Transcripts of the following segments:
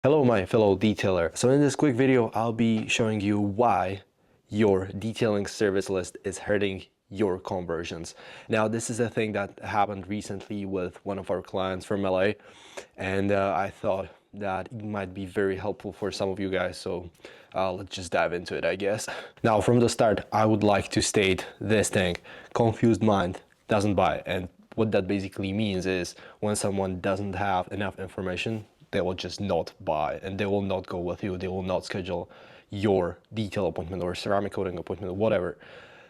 Hello, my fellow detailer. So in this quick video, I'll be showing you why your detailing service list is hurting your conversions. Now, this is a thing that happened recently with one of our clients from LA, and I thought that it might be very helpful for some of you guys. So let's just dive into it, I guess. Now, from the start, I would like to state this thing: confused mind doesn't buy. And what that basically means is when someone doesn't have enough information, they will just not buy and they will not go with you. They will not schedule your detail appointment or ceramic coating appointment or whatever.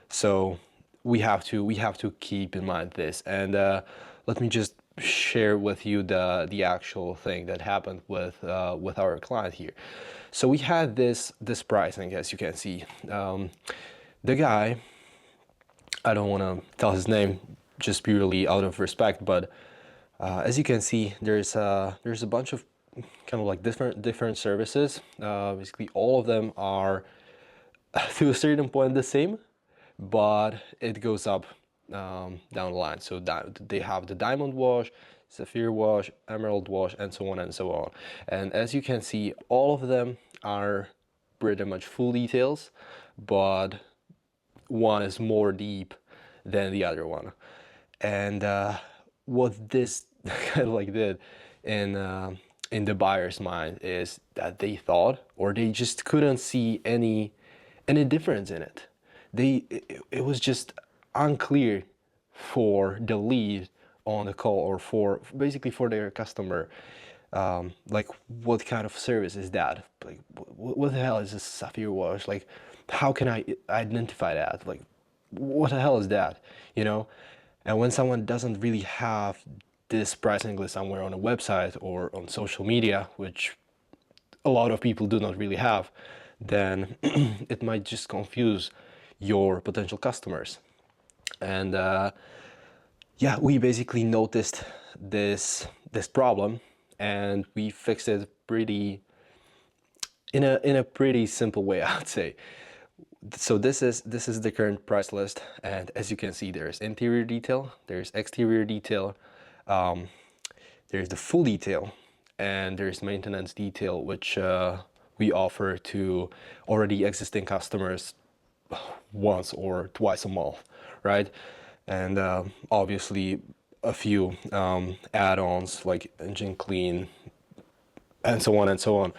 So we have to keep in mind this. And let me just share with you the actual thing that happened with our client here. So we had this pricing, as you can see. The guy, I don't want to tell his name just purely out of respect, but as you can see, there's a bunch of kind of like different services. Basically, all of them are to a certain point the same, but it goes up down the line. So they have the diamond wash, sapphire wash, emerald wash, and so on and so on. And as you can see, all of them are pretty much full details, but one is more deep than the other one. And what this kind of like did in the buyer's mind is that they thought, or they just couldn't see any difference in it. It was just unclear for the lead on the call, or for basically for their customer, like what kind of service is that? Like what the hell is this sapphire wash? Like how can I identify that? Like what the hell is that? You know? And when someone doesn't really have this pricing list somewhere on a website or on social media, which a lot of people do not really have, then it might just confuse your potential customers. And yeah, we basically noticed this problem, and we fixed it pretty in a pretty simple way, I would say. So this is the current price list, and as you can see, there's interior detail, there's exterior detail, there's the full detail, and there's maintenance detail, which we offer to already existing customers once or twice a month, right? And obviously a few add-ons like engine clean and so on and so on.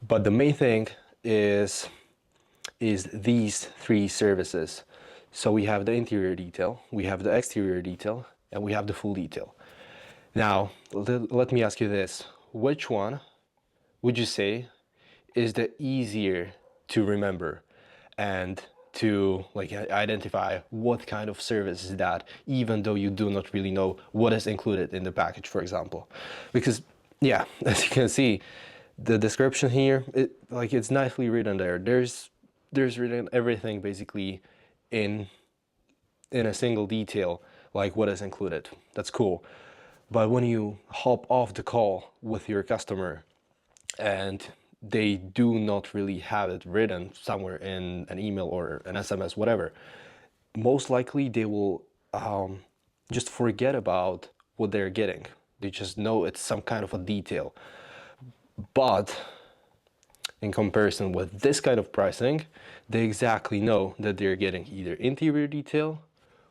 But the main thing is these three services. So we have the interior detail, we have the exterior detail, and we have the full detail. Now, let me ask you this. Which one would you say is the easier to remember and to like identify what kind of service is that, even though you do not really know what is included in the package, for example? Because yeah, as you can see, the description here, it's nicely written there. There's written everything basically in a single detail, like what is included. That's cool. But when you hop off the call with your customer and they do not really have it written somewhere in an email or an SMS, whatever, most likely they will just forget about what they're getting. They just know it's some kind of a detail. But in comparison with this kind of pricing, they exactly know that they're getting either interior detail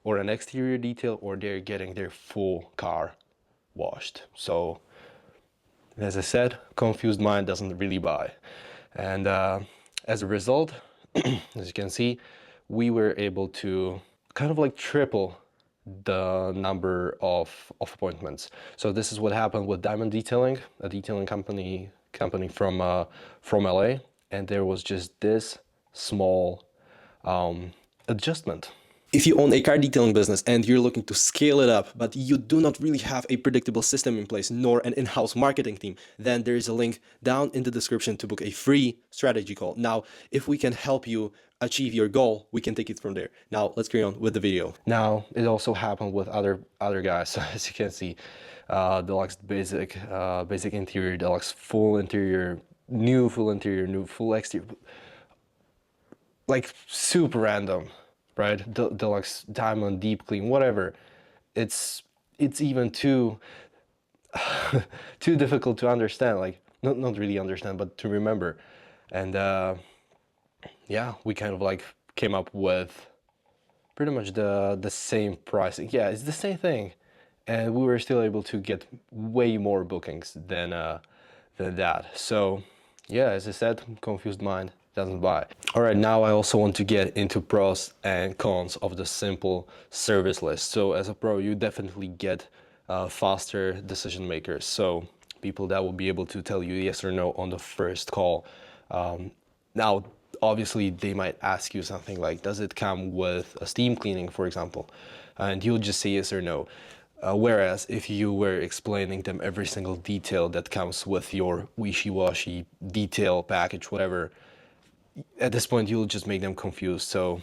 or an exterior detail, or they're getting their full car washed. So as I said, confused mind doesn't really buy. And as a result, as you can see, we were able to kind of like triple the number of appointments. So this is what happened with Diamond Detailing, a detailing company from LA, and there was just this small adjustment. If you own a car detailing business and you're looking to scale it up, but you do not really have a predictable system in place nor an in-house marketing team, then there is a link down in the description to book a free strategy call. Now, if we can help you achieve your goal, we can take it from there. Now, let's carry on with the video. Now, it also happened with other guys. So as you can see, deluxe basic, basic interior, deluxe full interior, new full interior, new full exterior, like super random, right? Deluxe diamond, deep clean, whatever. It's even too too difficult to understand. Like not really understand, but to remember. And yeah, we kind of like came up with pretty much the same pricing. Yeah, it's the same thing, and we were still able to get way more bookings than that. So yeah, as I said, confused mind doesn't buy. All right, now I also want to get into pros and cons of the simple service list. So as a pro, you definitely get faster decision makers. So people that will be able to tell you yes or no on the first call. Now, obviously, they might ask you something like, does it come with a steam cleaning, for example? And you'll just say yes or no. Whereas if you were explaining them every single detail that comes with your wishy-washy detail package, whatever, at this point you'll just make them confused. So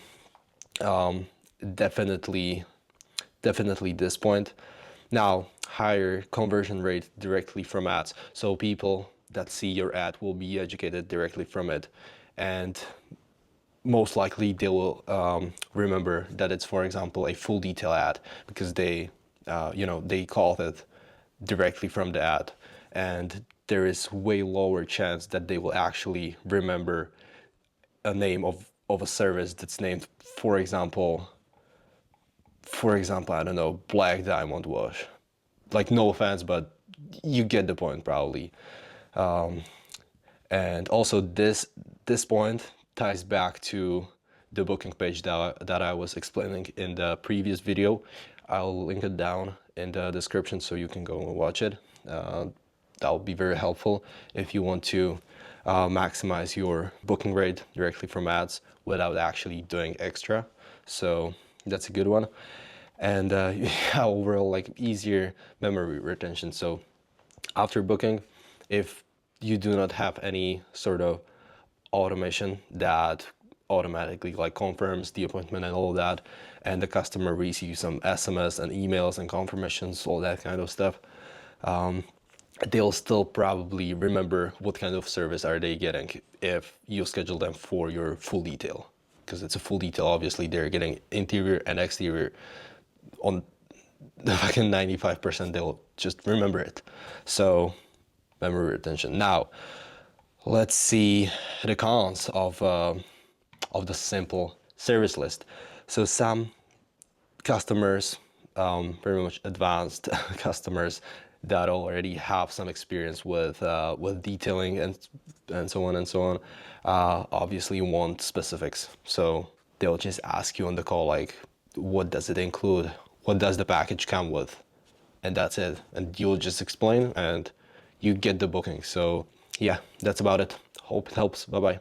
definitely this point. Now, higher conversion rate directly from ads. So people that see your ad will be educated directly from it, and most likely they will remember that it's, for example, a full detail ad, because they they called it directly from the ad, and there is way lower chance that they will actually remember a name of a service that's named, for example, I don't know, Black Diamond Wash. Like, no offense, but you get the point probably. And also this point ties back to the booking page that I was explaining in the previous video. I'll link it down in the description so you can go and watch it. That will be very helpful if you want to maximize your booking rate directly from ads without actually doing extra. So that's a good one. And yeah, overall, like, easier memory retention. So after booking, if you do not have any sort of automation that automatically like confirms the appointment and all of that, and the customer receives some SMS and emails and confirmations, all that kind of stuff, they'll still probably remember what kind of service are they getting if you schedule them for your full detail, because it's a full detail. Obviously they're getting interior and exterior. On the fucking 95%, they'll just remember it. So memory retention. Now let's see the cons of the simple service list. So some customers, very much advanced customers that already have some experience with detailing and so on and so on, obviously want specifics. So they'll just ask you on the call, like, what does it include? What does the package come with? And that's it. And you'll just explain and you get the booking. So yeah, that's about it. Hope it helps. Bye-bye.